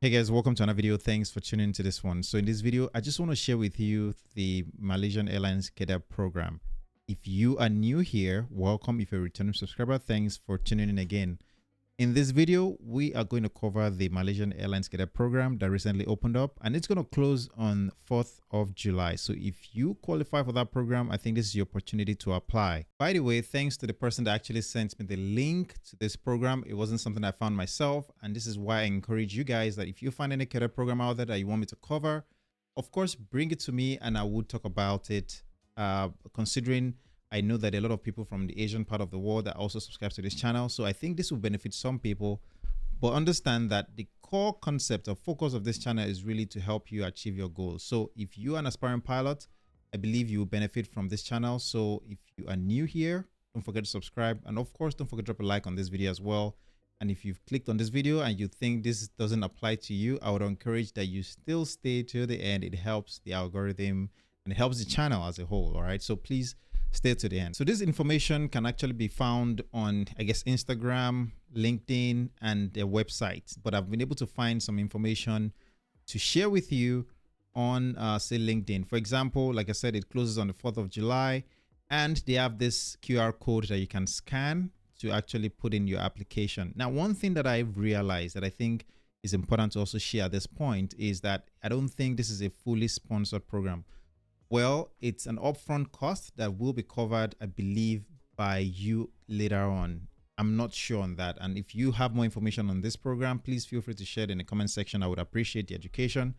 Hey guys, welcome to another video. Thanks for tuning into this one. So in this video, I just want to share with you the Malaysian Airlines Cadet Program. If you are new here, welcome. If you're a returning subscriber, thanks for tuning in again. In this video, we are going to cover the Malaysian Airlines Cadet Program that recently opened up, and it's going to close on 4th of July. So if you qualify for that program, I think this is your opportunity to apply. By the way, thanks to the person that actually sent me the link to this program. It wasn't something I found myself, and this is why I encourage you guys that if you find any cadet program out there that you want me to cover, of course, bring it to me and I would talk about it, considering I know that a lot of people from the Asian part of the world that also subscribe to this channel. So I think this will benefit some people, but understand that the core concept or focus of this channel is really to help you achieve your goals. So if you are an aspiring pilot, I believe you will benefit from this channel. So if you are new here, don't forget to subscribe. And of course, don't forget to drop a like on this video as well. And if you've clicked on this video and you think this doesn't apply to you, I would encourage that you still stay to the end. It helps the algorithm and it helps the channel as a whole. All right. So please stay to the end. So this information can actually be found on, I guess, Instagram, LinkedIn, and their website. But I've been able to find some information to share with you on, say, LinkedIn. For example, like I said, it closes on the 4th of July, and they have this QR code that you can scan to actually put in your application. Now, one thing that I've realized that I think is important to also share at this point is that I don't think this is a fully sponsored program. Well, it's an upfront cost that will be covered, I believe, by you later on. I'm not sure on that. And if you have more information on this program, please feel free to share it in the comment section. I would appreciate the education.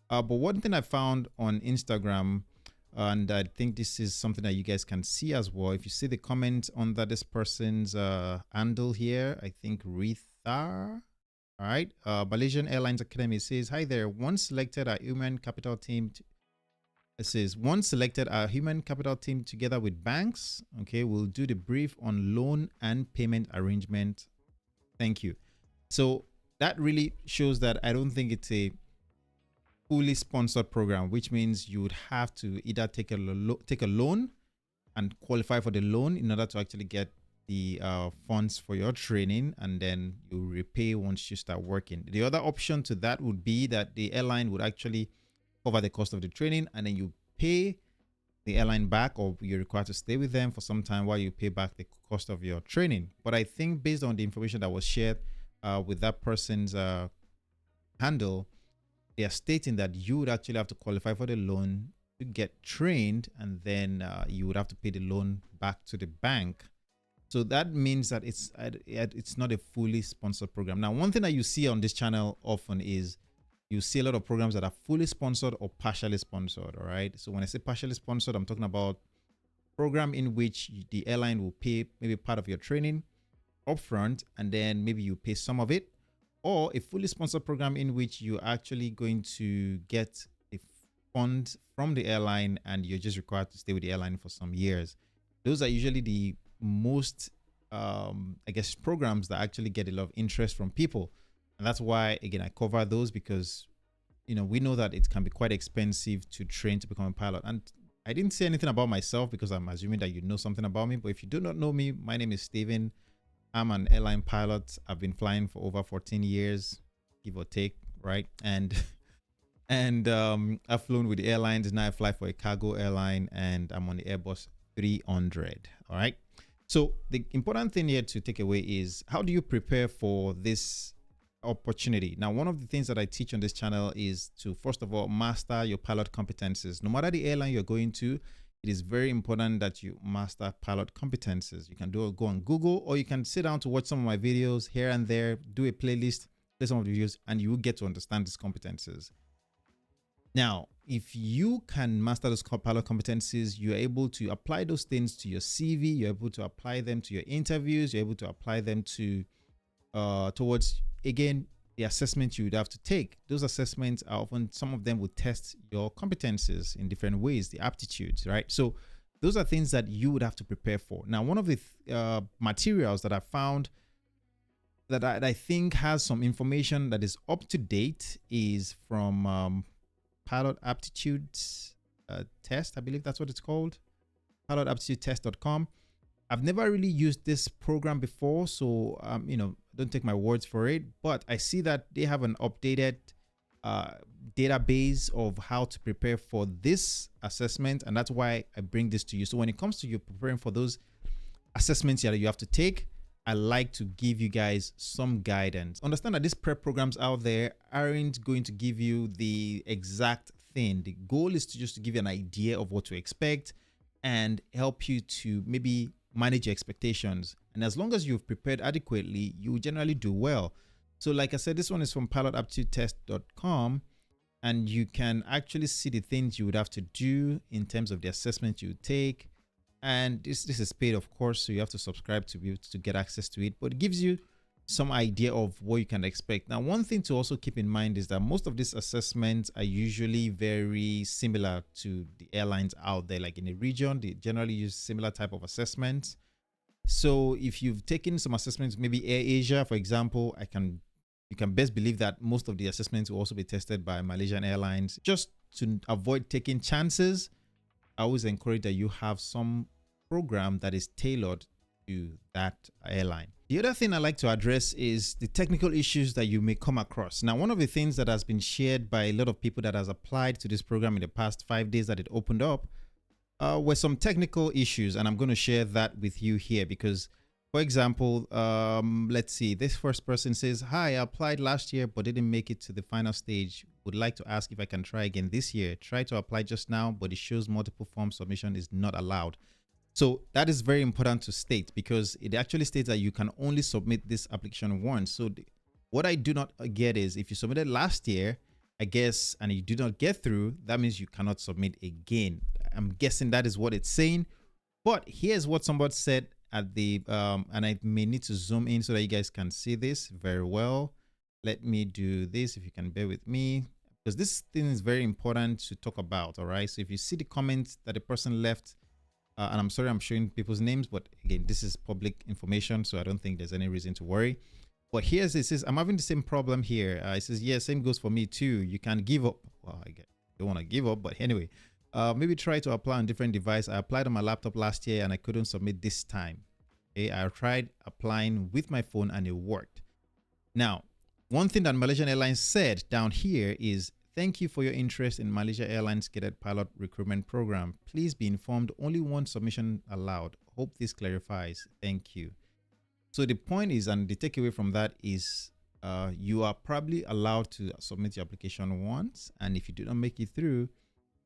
But one thing I found on Instagram, and I think this is something that you guys can see as well. If you see the comment under this person's handle here, I think Ritha. All right. Malaysian Airlines Academy says, hi there. Once selected our human capital team. It says, once selected our human capital team together with banks, okay, we'll do the brief on loan and payment arrangement. Thank you. So that really shows that I don't think it's a fully sponsored program, which means you would have to either take a loan and qualify for the loan in order to actually get the funds for your training, and then you repay once you start working. The other option to that would be that the airline would actually cover the cost of the training, and then you pay the airline back, or you're required to stay with them for some time while you pay back the cost of your training. But I think based on the information that was shared with that person's handle, they are stating that you would actually have to qualify for the loan to get trained, and then you would have to pay the loan back to the bank. So that means that it's not a fully sponsored program. Now, one thing that you see on this channel often is you see a lot of programs that are fully sponsored or partially sponsored. All right. So when I say partially sponsored, I'm talking about program in which the airline will pay maybe part of your training upfront, and then maybe you pay some of it, or a fully sponsored program in which you're actually going to get a fund from the airline and you're just required to stay with the airline for some years. Those are usually the most, I guess, programs that actually get a lot of interest from people. And that's why, again, I cover those because, you know, we know that it can be quite expensive to train to become a pilot. And I didn't say anything about myself because I'm assuming that you know something about me. But if you do not know me, my name is Steven. I'm an airline pilot. I've been flying for over 14 years, give or take, right? And I've flown with the airlines. Now I fly for a cargo airline, and I'm on the Airbus 300. All right. So the important thing here to take away is, how do you prepare for this opportunity? Now, one of the things that I teach on this channel is to, first of all, master your pilot competencies. No matter the airline you're going to, it is very important that you master pilot competencies. You can go on Google, or you can sit down to watch some of my videos here and there, do a playlist, play some of the videos, and you will get to understand these competencies. Now, if you can master those pilot competencies, you're able to apply those things to your CV, you're able to apply them to your interviews, you're able to apply them to towards, again, the assessment you would have to take. Those assessments are often, some of them will test your competencies in different ways, the aptitudes, right? So those are things that you would have to prepare for. Now, one of the materials that I found that I think has some information that is up to date is from Pilot Aptitude Test. I believe that's what it's called. pilotaptitudetest.com. I've never really used this program before, so you know, Don't take my words for it, but I see that they have an updated database of how to prepare for this assessment, and that's why I bring this to you. So when it comes to you preparing for those assessments that you have to take, I like to give you guys some guidance. Understand that these prep programs out there aren't going to give you the exact thing. The goal is to just to give you an idea of what to expect and help you to maybe manage your expectations. And as long as you've prepared adequately, you generally do well. So like I said, this one is from pilotaptitude.test.com, and you can actually see the things you would have to do in terms of the assessment you take. And this is paid, of course, so you have to subscribe to be able to get access to it, but it gives you some idea of what you can expect. Now, one thing to also keep in mind is that most of these assessments are usually very similar to the airlines out there. Like in a region, they generally use similar type of assessments. So if you've taken some assessments, maybe Air Asia, for example, you can best believe that most of the assessments will also be tested by Malaysian Airlines. Just to avoid taking chances, I always encourage that you have some program that is tailored to that airline. The other thing I like to address is the technical issues that you may come across. Now, one of the things that has been shared by a lot of people that has applied to this program in the past 5 days that it opened up were some technical issues, and I'm going to share that with you here because, for example, let's see, this first person says, "Hi, I applied last year but didn't make it to the final stage. Would like to ask if I can try again this year. Try to apply just now, but it shows multiple form submission is not allowed." So that is very important to state because it actually states that you can only submit this application once. So what I do not get is if you submitted last year, I guess, and you do not get through, that means you cannot submit again. I'm guessing that is what it's saying. But here's what somebody said at the, and I may need to zoom in so that you guys can see this very well. Let me do this if you can bear with me, because this thing is very important to talk about. All right. So if you see the comments that the person left, and I'm sorry I'm showing people's names, but again, this is public information, so I don't think there's any reason to worry. But here's it says, "I'm having the same problem here." It says, "Yeah, same goes for me too. You can't give up." Well, I don't want to give up, but anyway, maybe try to apply on different device. I applied on my laptop last year and I couldn't submit this time. Okay, I tried applying with my phone and it worked. Now, one thing that Malaysian Airlines said down here is, "Thank you for your interest in Malaysia Airlines Cadet Pilot Recruitment Program. Please be informed only one submission allowed. Hope this clarifies. Thank you." So the point is, and the takeaway from that is, you are probably allowed to submit your application once, and if you do not make it through,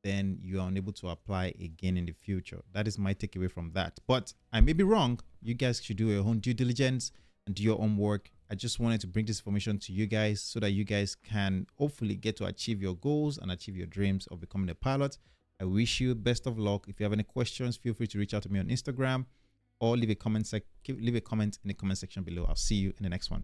then you are unable to apply again in the future. That is my takeaway from that. But I may be wrong. You guys should do your own due diligence and do your own work. I just wanted to bring this information to you guys so that you guys can hopefully get to achieve your goals and achieve your dreams of becoming a pilot. I wish you best of luck. If you have any questions, feel free to reach out to me on Instagram or leave a comment in the comment section below. I'll see you in the next one.